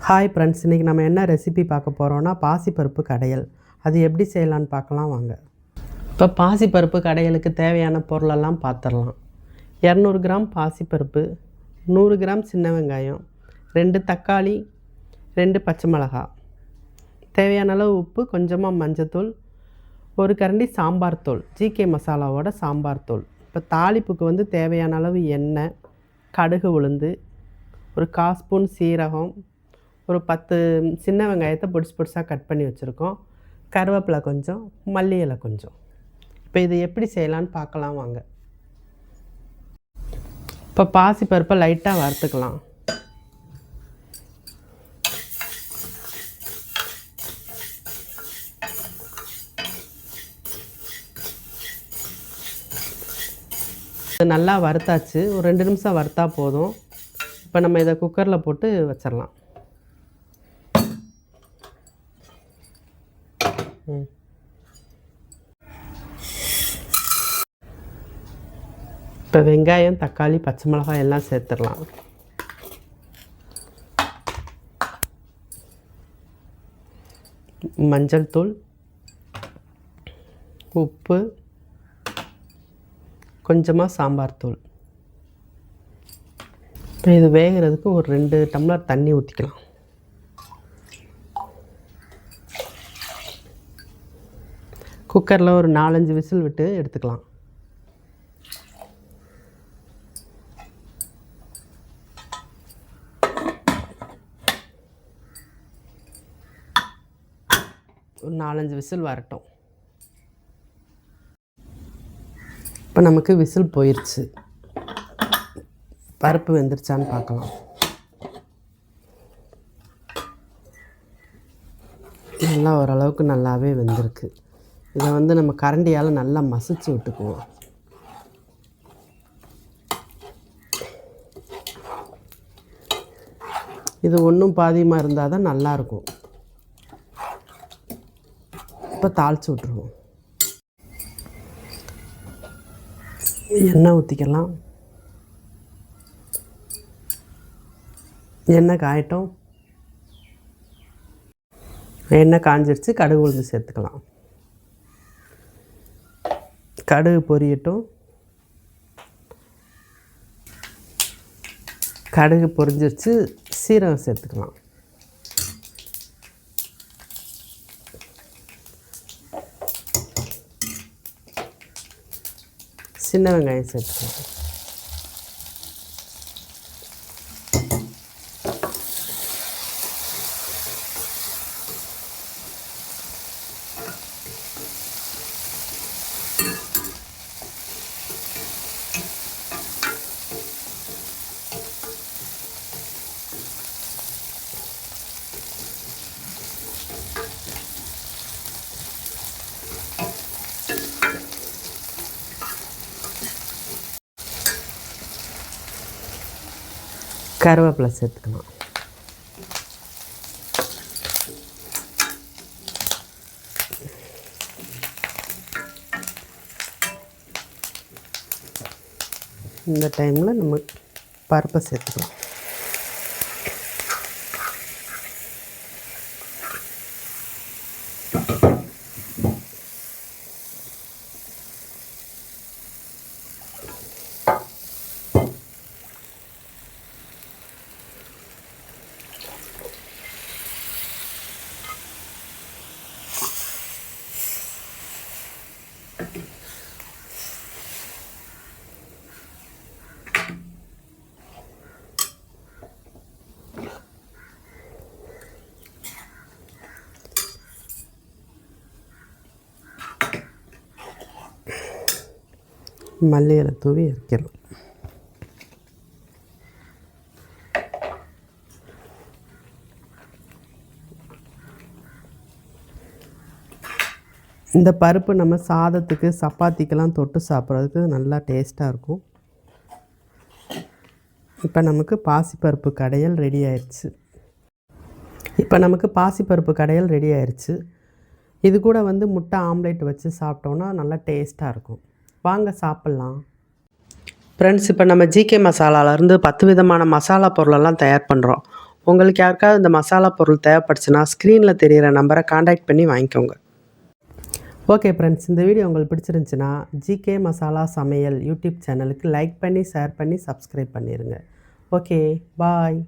Hi friends, இன்றைக்கி நம்ம என்ன ரெசிபி பார்க்க போகிறோன்னா பாசிப்பருப்பு கடையல். அது எப்படி செய்யலான்னு பார்க்கலாம் வாங்க. இப்போ பாசிப்பருப்பு கடையலுக்கு தேவையான பொருளெல்லாம் பார்த்துடலாம். 200 கிராம் பாசிப்பருப்பு, 100 கிராம் சின்ன வெங்காயம், 2 தக்காளி, 2 பச்சை மிளகாய், தேவையான அளவு உப்பு, கொஞ்சமாக மஞ்சத்தூள், ஒரு கரண்டி சாம்பார் தூள், ஜிகே மசாலாவோட சாம்பார் தூள். இப்போ தாளிப்புக்கு தேவையான அளவு எண்ணெய், கடுகு உளுந்து, ஒரு 1/4 ஸ்பூன் சீரகம், ஒரு 10 சின்ன வெங்காயத்தை பொடிசாக கட் பண்ணி வச்சுருக்கோம், கருவேப்பிலை கொஞ்சம், மல்லி இலை கொஞ்சம். இப்போ இது எப்படி செய்யலான்னு பார்க்கலாம் வாங்க. இப்போ பாசிப்பருப்பை லைட்டாக வறுத்துக்கலாம். இது நல்லா வறுத்தாச்சு, ஒரு 2 நிமிஷம் வறுத்தா போதும். இப்போ நம்ம இதை குக்கரில் போட்டு வச்சிடலாம். இப்போ வெங்காயம், தக்காளி, பச்சை மிளகாய் எல்லாம் சேர்த்துடலாம். மஞ்சள் தூள், உப்பு, கொஞ்சமாக சாம்பார் தூள். இப்போ இது வேகிறதுக்கு ஒரு 2 டம்ளர் தண்ணி ஊற்றிக்கலாம். குக்கரில் ஒரு 4-5 விசில் விட்டு எடுத்துக்கலாம். ஒரு 4-5 விசில் வரட்டும். இப்போ நமக்கு விசில் போயிடுச்சு. பருப்பு வெந்துருச்சான்னு பார்க்கலாம். நல்லா ஓரளவுக்கு நல்லாவே வெந்திருக்கு. இதை நம்ம கரண்டியால் நல்லா மசிச்சு விட்டுக்குவோம். இது ஒன்றும் பாதியமாக இருந்தால் தான் நல்லாயிருக்கும். இப்போ தாளித்து விட்ருவோம். எண்ணெய் ஊற்றிக்கலாம். எண்ணெய் காயட்டும். எண்ணெய் காஞ்சிருச்சு, கடுகு உளுந்து சேர்த்துக்கலாம். கடுகு பொரியட்டும். கடுகு பொரிஞ்சிருச்சு, சீரகம் சேர்த்துக்கலாம். சின்ன வெங்காயம் சேர்த்துக்கலாம். கருவேப்பிலை சேர்த்துக்கலாம். இந்த டைமில் நம்ம பருப்பை சேர்த்துக்கலாம். மல்லி இலை தூவி இறக்கிடலாம். இந்த பருப்பு நம்ம சாதத்துக்கு, சப்பாத்திக்கெல்லாம் தொட்டு சாப்பிட்றதுக்கு நல்லா டேஸ்ட்டாக இருக்கும். இப்போ நமக்கு பாசிப்பருப்பு கடையல் ரெடி ஆயிடுச்சு. இது கூட முட்டை ஆம்லேட் வச்சு சாப்பிட்டோன்னா நல்லா டேஸ்ட்டாக இருக்கும். வாங்க சாப்பிட்லாம். ஃப்ரெண்ட்ஸ், இப்போ நம்ம ஜிகே மசாலாலேருந்து 10 விதமான மசாலா பொருளெல்லாம் தயார் பண்ணுறோம். உங்களுக்கு யாருக்காவது இந்த மசாலா பொருள் தேவைப்படுச்சுன்னா ஸ்க்ரீனில் தெரிகிற நம்பரை காண்டாக்ட் பண்ணி வாங்கிக்கோங்க. ஓகே ஃப்ரெண்ட்ஸ், இந்த வீடியோ உங்களுக்கு பிடிச்சிருந்துச்சுன்னா ஜிகே மசாலா சமையல் யூடியூப் சேனலுக்கு லைக் பண்ணி ஷேர் பண்ணி சப்ஸ்கிரைப் பண்ணிடுங்க. ஓகே, பாய்.